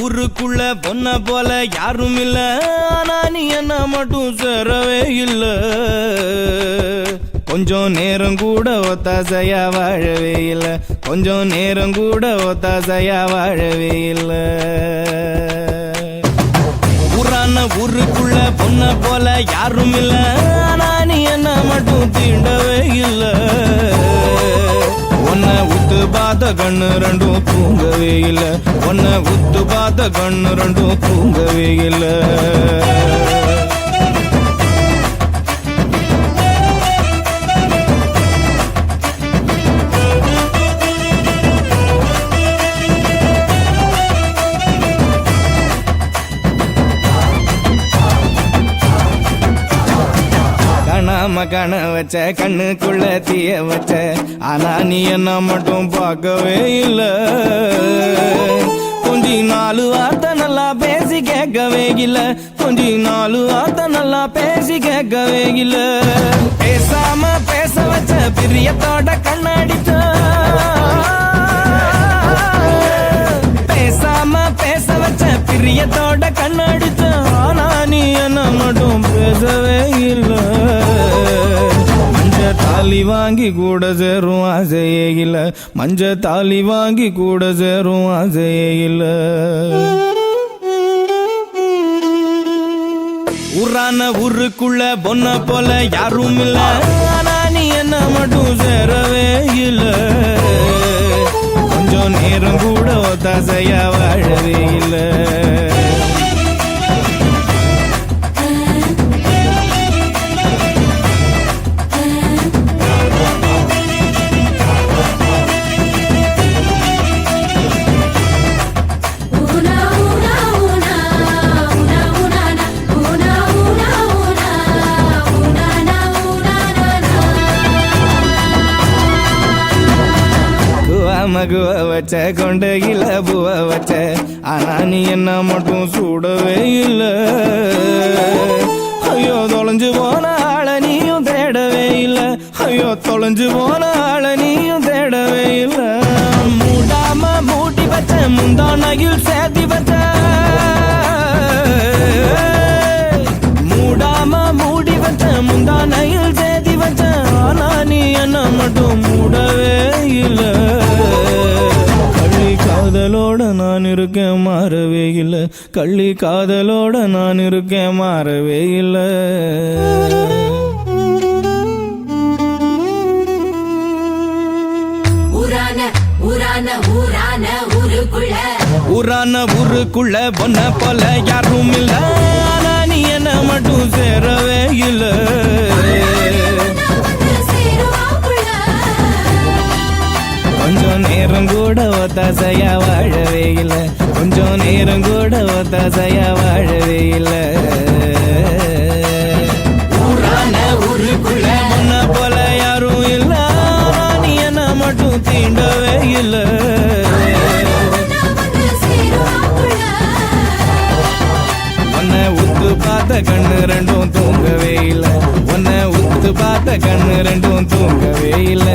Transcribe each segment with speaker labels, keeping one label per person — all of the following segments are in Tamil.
Speaker 1: ஊருக்குள்ள பொண்ண போல யாரும் இல்ல, ஆனா நீ என்ன மட்டும் சேரவே இல்ல. கொஞ்சம் நேரம் கூட ஒத்தாசையா வாழவே இல்ல, கொஞ்சம் நேரம் கூட ஒத்தாசையா வாழவே இல்ல. ஊரான ஊருக்குள்ள பொண்ண போல யாரும் இல்ல, ஆனா நீ என்ன மட்டும் தீண்டவே இல்ல. உன்னை உத்து பார்த்த கண்ணு ரெண்டும் தூங்கவே இல்ல, உன்னை உத்து பார்த்த கண்ணு ரெண்டும் தூங்கவே இல்ல. கண வச்ச கண்ணுக்குள்ள தீய வச்ச, ஆனா நீ என்ன மட்டும் பார்க்கவே இல்ல. கொஞ்சி 4 வார்த்தை நல்லா பேசி கேட்கவே இல்ல, கொஞ்சி 4 வார்த்தை நல்லா பேசி கேட்கவே இல்ல. பேசாம பேச வச்ச பிரியத்தோட கண்ணடிச்ச, பேசாம பேச வச்ச பிரியத்தோட கண்ணடிச்ச, ஆனா நீ என்ன மட்டும் பேசவே இல்ல. மஞ்ச தாலி வாங்கி கூட சேரும் ஆசையே இல்ல, மஞ்ச தாலி வாங்கி கூட சேரும் ஆசையே இல்ல. ஊரான ஊருக்குள்ள பொண்ண போல யாரும் இல்ல, ஆனா நீ என்ன மட்டும் சேரவே இல்ல. கொஞ்சம் நேரம் கூட ஒத்தாசையா வாழவே இல்ல. மகுவ வச்ச கொண்டையில பூவ வச்ச, ஆனா நீ என்ன மட்டும் சூடவே இல்ல. ஐயோ தொலைஞ்சு போன ஆள நீயும் தேடவே இல்ல, ஐயோ தொலைஞ்சு போன ஆள நீயும் தேடவே இல்ல. மூடாம மூட்டி வச்ச முந்தானையில் சேர்த்தி வச்ச, மூடாம மூடி வச்ச முந்தானையில் சேர்த்தி வச்ச, ஆனா நீ என்ன மட்டும் மூடவே இல்ல. கள்ளி காதலோட நான் இருக்கேன் மாறவே இல்ல, கள்ளி காதலோட நான் இருக்கேன் மாறவே இல்ல. ஊரான ஊருக்குள்ள பொண்ண போல யாரும் இல்ல, ஆனா நீ என்ன மட்டும் சேரவே இல்ல. கொஞ்சம் நேரம் கூட ஒத்தாசையா வாழவே இல்ல, கொஞ்சம் நேரம் கூட ஒத்தாசையா வாழவே இல்ல. ஊரான ஊருக்குள்ள பொண்ண போல யாரும் இல்ல, நீ என்ன மட்டும் தீண்டவே இல்ல. உன்னை உத்து பார்த்த கண்ணு ரெண்டும் தூங்கவே இல்ல, உன்னை உத்து பார்த்த கண்ணு ரெண்டும் தூங்கவே இல்ல.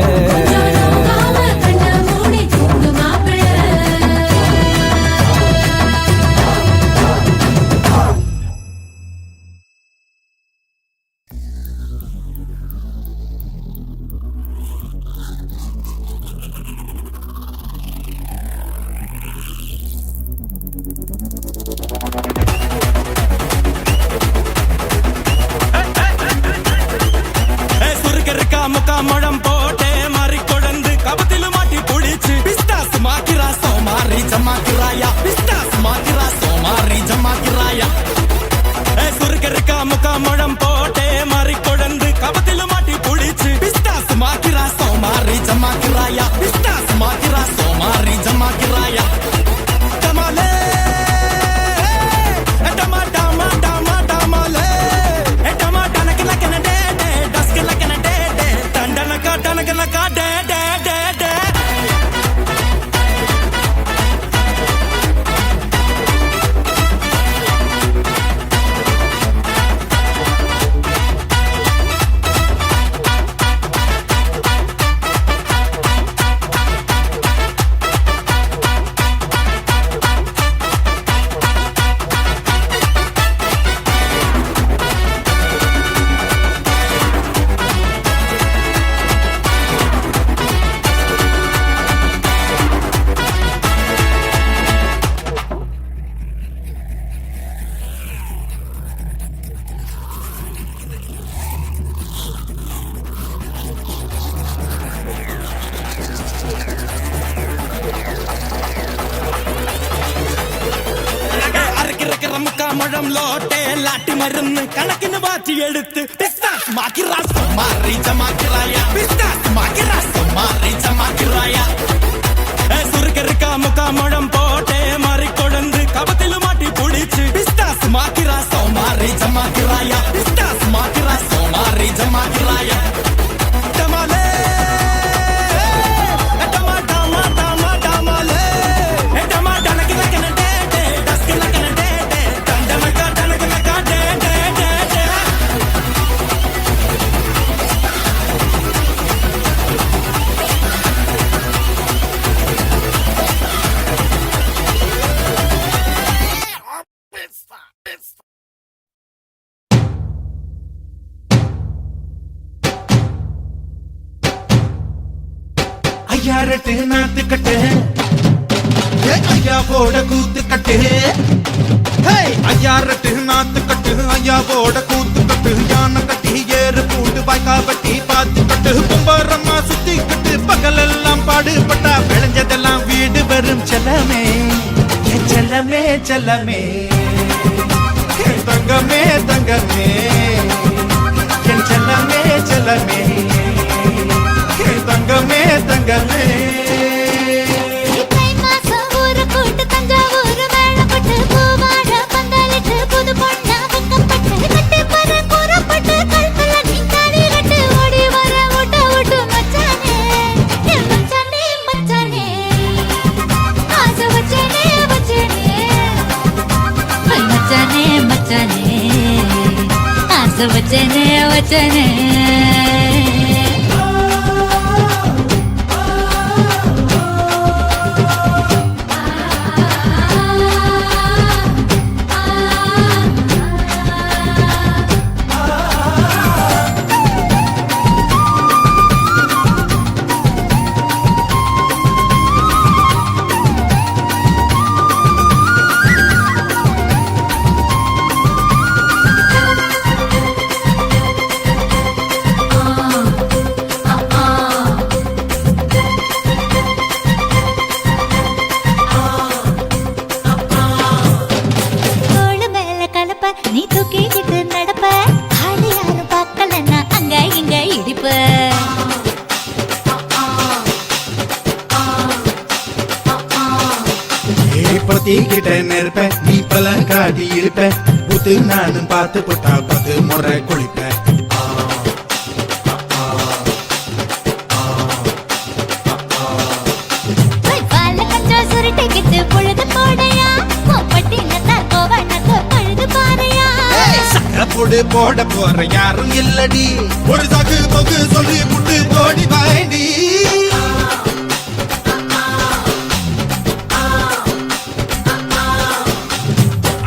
Speaker 1: முக்கா முழம் போட்டே மாறி கொடந்து கபத்தில மாட்டி புடிச்சு பிஸ்டாஸ் மாக்கிரா சோமாரி ஜமாக்கிராயா, பிஸ்டாஸ் மாக்கிரா சோமாரி ஜமாக்கிராயா. சுருக்கருக்கா முக்கா முழம் போட்டே மாறி கொடந்து கபத்தில மாட்டி புடிச்சு பிஸ்டாஸ் மாக்கிரா சோமாரி ஜமாக்கிராயா, பிஸ்டாஸ் மாக்கிரா சோமாரி ஜமாக்கிராயா. டமாலே டமா டமா டமா டமாலே டமா டனக்கு லக்கன டே டே டஸ்க் லக்கன டே டே டண்டனக்கா டனக்கனக்கா டே டே டே டே. മുഴം ലോട്ടെ ലാട്ടി മരുന്ന് കണക്കിന് മാറ്റി എടുത്ത് ബിസ്നസ് മാക്കി റാസം മാറി ജമാക്കിറായ ബിസ്നസ് മാക്കി റാസം മാറി ജമാക്കിറായ സുറുകരുക്ക മുക്ക മുഴം പോട്ടെ മാറിക്കൊടന്ന് കപത്തില് മാറ്റി പൊളിച്ച് ബിസ്നസ് മാക്കി റാസം മാറി ജമാക്കിറായ ബിസ്നസ് മാക്കി റാസം മാറി ജമാക്കിറായ
Speaker 2: ஐயாரட்டு நாத்து கட்டு ஐயாவோட கூத்து கட்டு ஐயாரட்டு நாத்து கட்டு ஐயாவோட கூத்து கட்டு யானை கட்டி ஏறு பூண்டு வாய்க்கா பட்டி பாத்து கட்டு கும்பரம்மா சுத்தி கட்டு பகலெல்லாம் பாடுபட்டா விளைஞ்சதெல்லாம் வீடு வரும் செல்லமே செல்லமே செல்லமே தங்கமே தங்கமே என் செல்லமே செல்லமே தங்கமே தங்கமே
Speaker 3: वचने वचने நீ தூக்கிக்கிட்டு நடப்ப ஆளு யாரும் பார்க்கலன்னா அங்க இங்க இடிப்ப
Speaker 2: பத்திக்கிட்ட நெருப்ப நீ பல காட்டி இருப்ப புத்து நானும் பார்த்து போட்டா 10 முறை குளிப்ப
Speaker 3: சுருட்டிக்கிட்டு பொழுது போடையா பட்டினத்தா கோவணத்தை பழுது பாறையா
Speaker 2: சக்கரப்பொடு போட போற யாரும் இல்லடி ஒரு சாக்கு போக்கு சொல்லி புட்டு போடி வாண்டி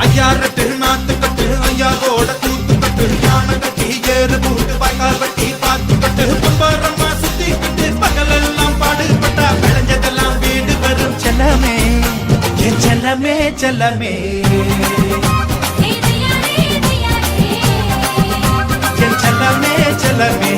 Speaker 2: ஐயாரட்டு நாத்து கட்டு ஐயாவோட கூத்து கட்டு யானை கட்டி ஏறு பூண்டு வாய்க்கா வெட்டி பாத்து கட்டு கும்பரம்மா சுத்தி கட்டு பகலெல்லாம் பாடுபட்டா விளைஞ்சதெல்லாம் வீடு வரும் செல்லமே என் செல்லமே செல்லமே என் செல்லமே செல்லமே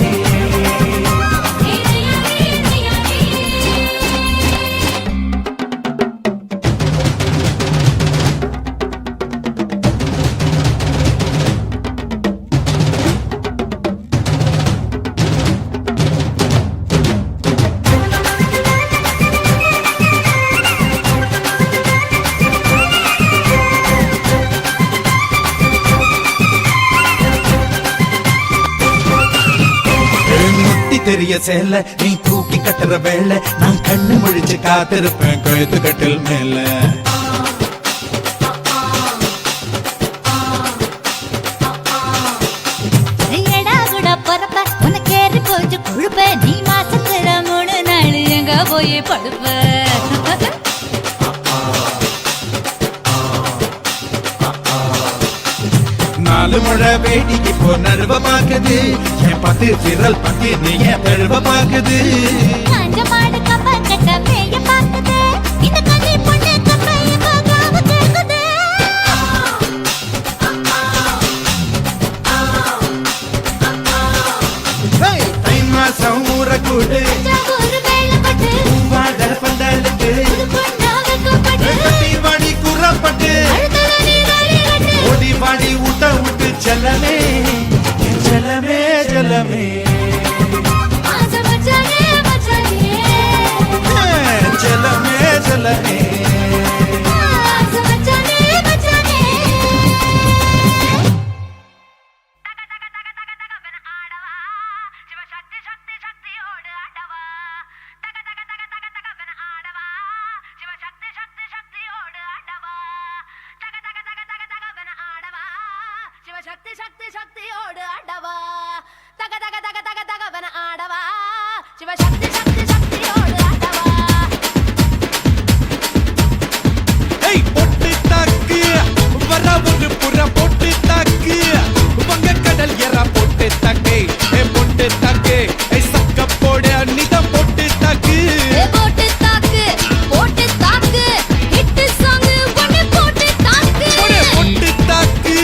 Speaker 2: தெரிய சேல நீ தூக்கி கட்டுற வேலை நான் கண்ணு முழிச்சு காத்திருப்பேன் கழுத்து கட்டில் மேல
Speaker 3: நீ மாசத்துல 3 நாள் எங்க போய் படுப்ப
Speaker 2: நாலு முழை வேடிக்கை போ நடுவ பாக்குது என் 10 விரல் பத்தி நீ என் பெருவ பாக்குது
Speaker 3: காஞ்ச மாடு கம்ப கட்ட மேய பாக்குது இந்த கண்ணி பொண்ணு கம்பை மகாவ கேக்குது
Speaker 2: தை மாசம் ஊற கூடு
Speaker 3: ஒரு வேளை பட்டு
Speaker 2: வாடல் பந்தலுக்கு
Speaker 3: பொண்ணாக கூப்பிட்டு
Speaker 2: கட்டி வாடி குறப்பட்டு
Speaker 3: அழுத்தல நீ வாடி கட்டு
Speaker 2: ஓடி செல்லமே
Speaker 3: ஆசை மச்சானே மச்சானே
Speaker 2: செல்லமே செல்லமே
Speaker 3: ஆசை மச்சானே மச்சானே
Speaker 4: சக்தி சக்தி சக்தியோடு ஆடவா தக தக தக தக தகவன ஆடவா சிவ சக்தி சக்தி சக்தியோடு ஆடவா
Speaker 2: ஏய் பொட்டு தாக்கு வர ஒரு புற பொட்டு தாக்கு வங்க கடல் எறா பொட்டு தாக்கு ஏ பொட்டு தாக்கு ஏ சக்க போடு அன்னிதான் பொட்டு தாக்கு
Speaker 3: ஏ போட்டு தாக்கு ஹிட் சாங் ஒன்னு போட்டு தாக்கு
Speaker 2: பொட்டு தாக்கு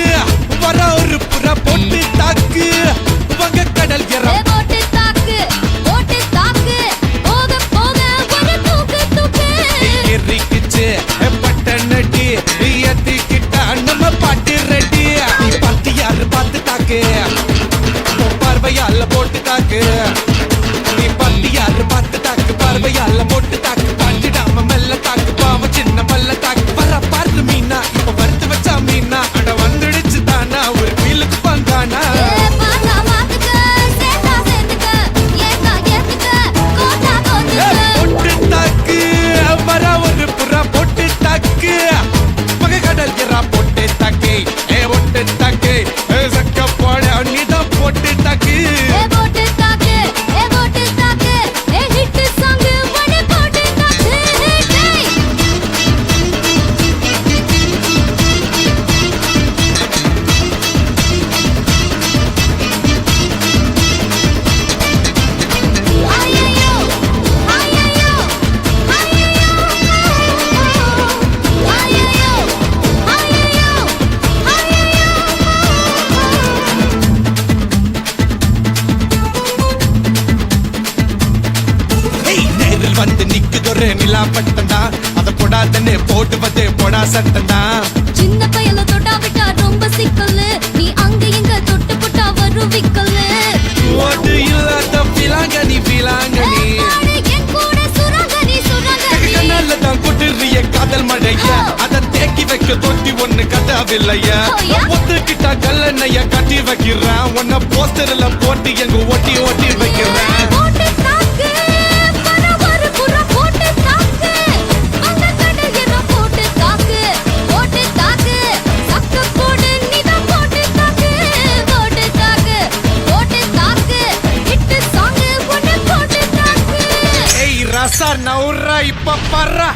Speaker 2: வர ஒரு புற பொட்டு தாக்கு வங்க கடல் எறா
Speaker 3: ஏ போட்டு தாக்கு போக போக ஒரு தூக்கு தூக்கு
Speaker 2: எரிக்குச்சு பட்டனடி ஏத்திக்கிட்ட நம்ம பாட்டு ரெடி நீ பார்த்து யாரு பார்த்து தாக்கு பார்வையால போட்டு தாக்கு நீ பார்த்து யாரு பார்த்து தாக்கு பார்வையால போட்டு தாக்கு பாஞ்சிடாம மெல்ல தாக்கு பாவ சின்ன பல்ல தாக்கு வர பாரு மீனா இப்ப வறுத்து வச்சா மீனா அட வந்துடுச்சு தானா ஒரு வீலுக்கு பங்கானா
Speaker 3: ஏ பாத்தா மாத்துக்க சேத்தா சேத்துக்க ஏத்தா ஏத்துக்க கோட்டா கோட்டுக்க
Speaker 2: பொட்டு தாக்கு வர ஒரு புறா பொட்டு தாக்கு பகை கடல் எறா பொட்டு தாக்கு ஏ பொட்டு தாக்கு சக்க போட அன்னிதான் பொட்டு தாக்கு
Speaker 3: ஏ போட்டு தாக்கு ஏ ஹிட் சாங் ஒன்னு போட்டு தாக்கு டேய் ஐயோ ஐயோ
Speaker 2: ஏய் நேரில் வந்து நிக்குதொரு நிலா பட்டண்டா அத போடாதன்னு போடுவது போடா சட்டண்டா
Speaker 3: சின்ன பையல தொட்டா விட்டா ரொம்ப சிக்கல்லு நீ அங்க இங்க தொட்டு புட்டா வரும் விக்கல்லு
Speaker 2: ஓடு இல்லாத பிலாங்கனி பிலாங்கனி
Speaker 3: என் கூட சுரங்கனி
Speaker 2: கண்ணால தான் கொட்டுறிய காதல் மழைய அத தேக்கி வைக்க தொட்டி ஒண்ணு கட்டாவில்லையா
Speaker 3: ஓயா?
Speaker 2: ஒத்துக்கிட்டா கல்லணைய கட்டி வைக்கிறான் உன்ன போஸ்டர்ல போட்டு எங்க ஒட்டி ஒட்டி வைக்கிறேன்
Speaker 3: போட்டு தாக்கு வர ஒரு புற போட்டு தாக்கு அந்த கடல் என்ன போட்டு தாக்கு சக்க போடு நீதான் போட்டு தாக்கு ஹிட் சாங் ஒன்னு போட்டு தாக்கு
Speaker 2: ஏய் ரசா நவுரா இப்ப பர்றா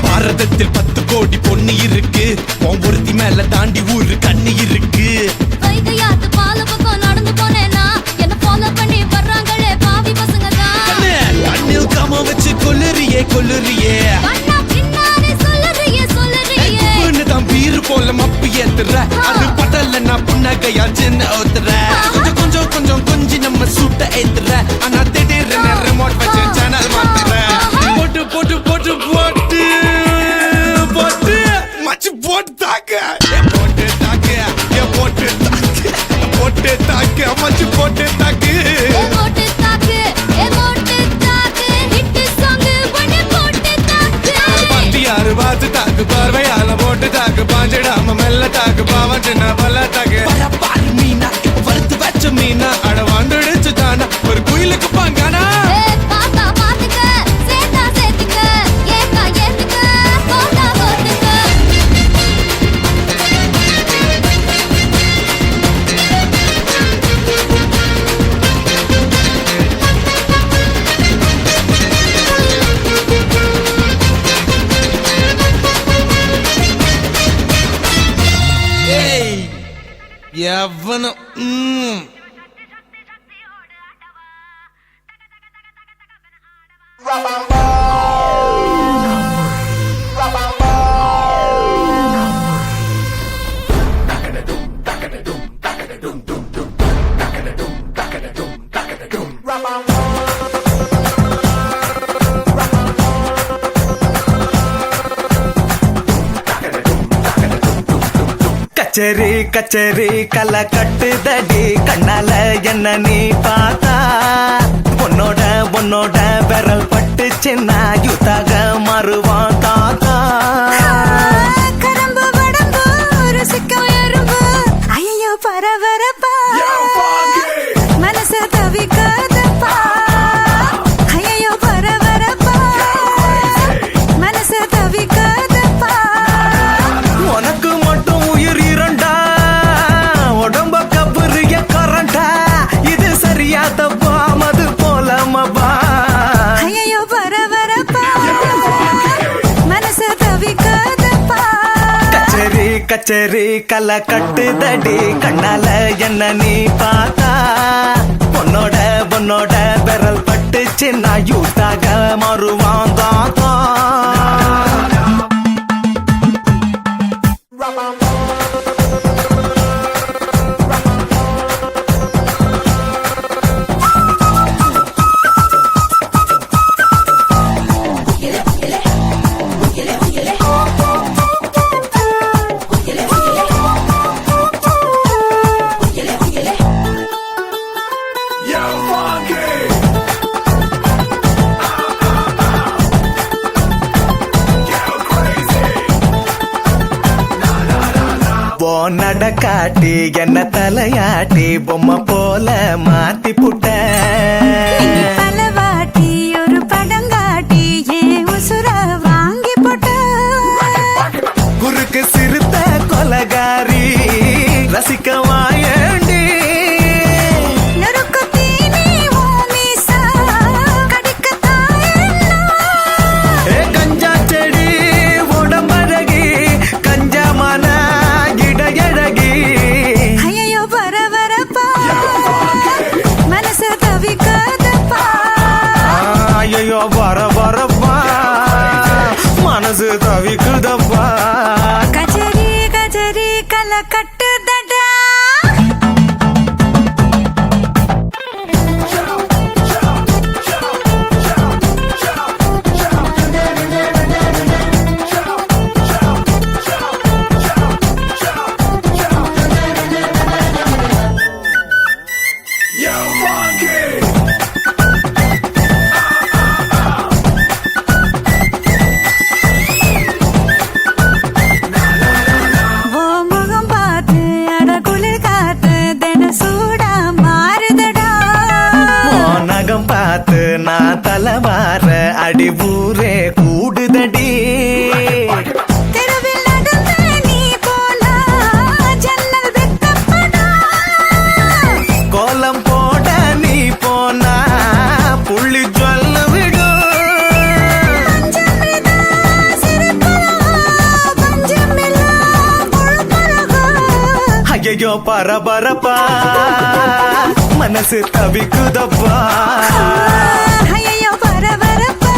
Speaker 2: பாரதத்தில் 10 கோடி பொண்ணு இருக்கு உன் ஒருத்தி மேல தாண்டி ஊரு கண்ணு இருக்கு
Speaker 3: வைகையாத்து பால பக்கம் நடந்து போனேனா என்ன ஃபாலோ பண்ணி வர்றாங்களே பாவி பசங்க தான்
Speaker 2: கண்ணில் காம வச்சு கொல்லுறியே
Speaker 3: கண்ணா பின்னாடி சொல்லுறியே
Speaker 2: பொண்ணு தான் பீரு போல மப்பு ஏத்துற அது படல நான் புன்னகையா சின்ன ஓத்துற கொஞ்சம் கொஞ்சி நம்ம சூட்ட ஏத்துற ஆனா திடீர்னு ரிமோட் வச்சு சேனல் மாத்துற போட்டு போட்டு போட்டு போட்டு போட்டு மச்சு போட்டு தாக்க போட்டு தாக்க போட்டு தாக்க போட்டு தாக்க மச்சு போட்டு தாக்கு
Speaker 3: ஏ போட்டு தாக்கு ஹிட் சாங் ஒன்னு போட்டு தாக்கு
Speaker 2: பத்தி யாரு பார்த்து தாக்கு பார்வையால போட்டு தாக்கு பாஞ்சிடாம மெல்ல தாக்கு பாவம் சின்ன பல்ல தாக்கு பாரு மீனா இப்ப வறுத்து வச்ச மீனா அட வந்துடுச்சு தானா ஒரு
Speaker 1: வேணும் கச்சேரி கச்சேரி கலை கட்டுதடி கண்ணால என்ன நீ பார்த்தா உன்னோட உன்னோட விரல் பட்டு சின்ன யுத்தாக மாறுவான் தாத்தா
Speaker 3: கரம்பு வடம்பு ருசிக்கும் எறும்பு ஐயோ பரபரப்பா மனசு தவிக்காதப்பா ஐயோ பரபரப்பா மனசு தவிக்காதப்பா
Speaker 1: உனக்கு மட்டும் உயிர் இரண்டா உடம்ப கபுரிய கரண்டா இது சரியா தப்பா மது போலமபா
Speaker 3: ஐயோ பரபரப்பா மனசு தவிக்காதப்பா
Speaker 1: கச்சேரி கச்சேரி கலை கட்டுதடி கண்ணால என்ன நீ பார்த்தா உன்னோட உன்னோட விரல் பட்டு சின்ன யூத்தாக மாறுவான் தாத்தா நடக்காட்டி என்ன தலையாட்டி பொம்மை போல மாத்தி புட்ட
Speaker 3: பலவாட்டி ஒரு படங்காட்டி ஏன் உசுர வாங்கி போட்ட
Speaker 1: குறுக்கு சிறுத்த கொலகாரி ரசிக்க வாயண்டி
Speaker 3: நறுக்கு தீனி ஓமிசா கடிக்கத்தாயன்னா
Speaker 1: கஞ்சா செடி உடம்பழகி கஞ்சா மன இடையழகி
Speaker 3: ஐயோ பரபரப்பா மனசு தவிக்காதப்பா
Speaker 1: ஐயோ வர வரப்பா மனசு தவிக்குதப்பா
Speaker 3: கச்சேரி கச்சேரி கலை கட்டுதடா ஓ முகம் பார்த்து அட குளிர் காத்து தின சூடா மாறுதடா
Speaker 1: நகம் பார்த்து நான் தலைவார அடி ஊரே கூடுதடி
Speaker 3: தெருவில் நடந்து நீ போனா ஜன்னல் வெட்டப்படா
Speaker 1: கோலம் போட நீ போனா புள்ளி சொல்ல விடும்
Speaker 3: பஞ்சமிதா சிரிப்பழகா பஞ்சமில்லா பொழுப்பழகா
Speaker 1: ஐயோ பரபரப்பா மனசு தவிக்குதப்பா
Speaker 3: ஐயோ பரபரப்பா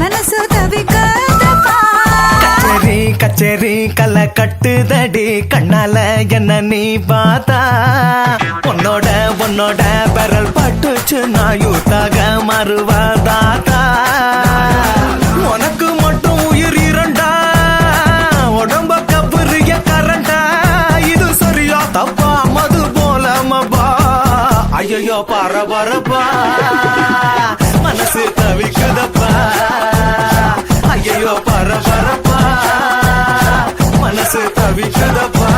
Speaker 3: மனசு தவிக்காதப்பா
Speaker 1: கச்சேரி கச்சேரி கலை கட்டுதடி கண்ணால என்ன நீ பார்த்தா உன்னோட உன்னோட விரல் பட்டுச்சு நான் யூத்தாக மாறுவாதாத்தா உனக்கு மட்டும் உயிர் இரண்டா உடம்ப கபுரிய கரண்டா இது சரியா தப்பா மது போலமபா ஐயோ பரபரப்பா மனசு தவிக்குதப்பா ஐயோ பரபரப்பா மனசு தவிக்குதப்பா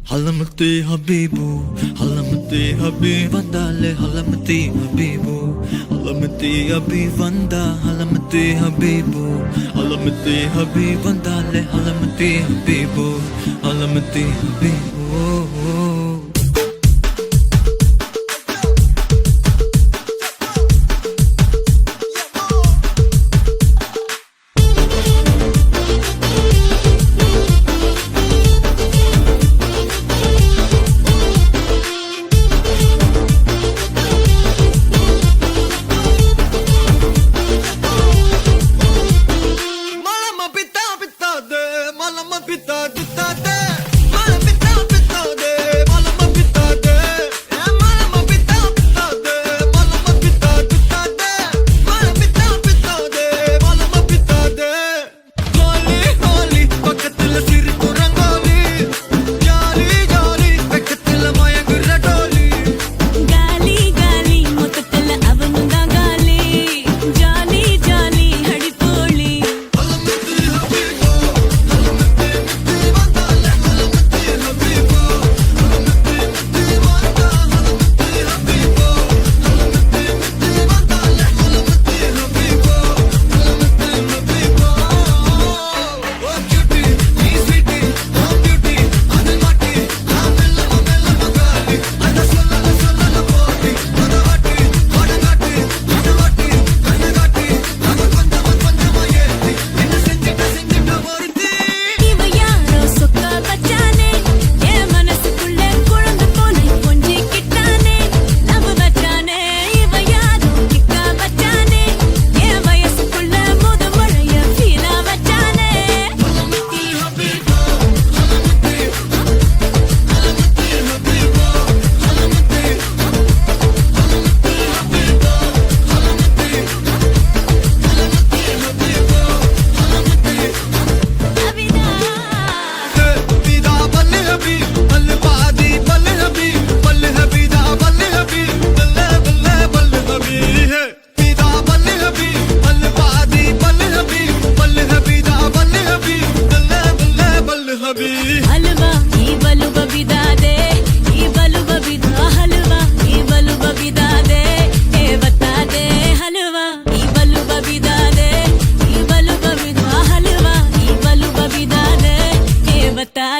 Speaker 5: Halamati Habibu, Halamati Habib Vandale, Halamati Habibu, Halamati Habib Vanda, Halamati Habibu, Halamati Habib Vandale, Halamati Habibu, Halamati Habibu.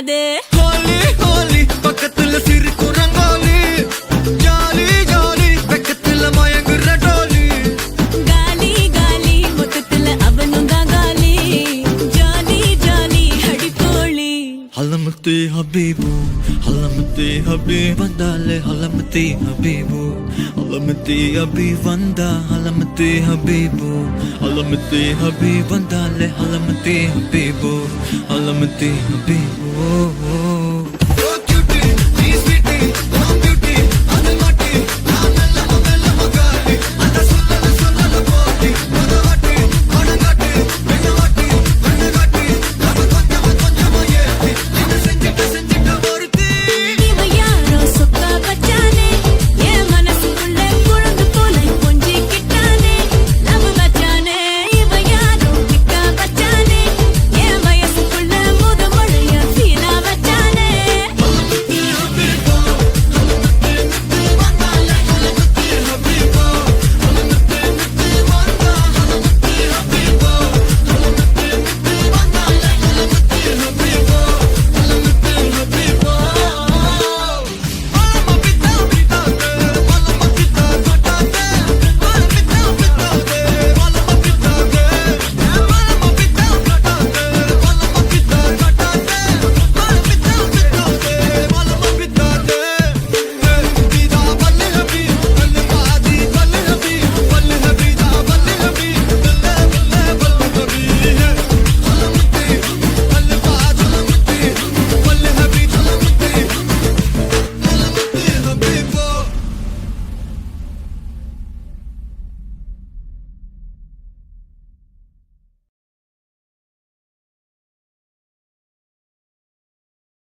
Speaker 6: பார்க்குதே
Speaker 5: Holi Holi பக்கத்துல சிரிக்கும் ரங்கோலி ஜாலி ஜாலி பக்கத்துல மயங்குற டோலி
Speaker 6: காலி காலி மொத்தத்துல அவனும் தான் காலி ஜாலி ஜாலி அடிப்போலி
Speaker 5: ஹலமத்தே ஹபீபு ஹலமத்தே ஹபீப் வந்தாலே ஹலமத்தே ஹபீபு ஹலமத்தே ஹபீப் வந்தா ஹலமத்தே ஹபீபு ஹலமத்தே ஹபீப் வந்தாலே ஹலமத்தே ஹபீபு ஹலமத்தே ஹபீபு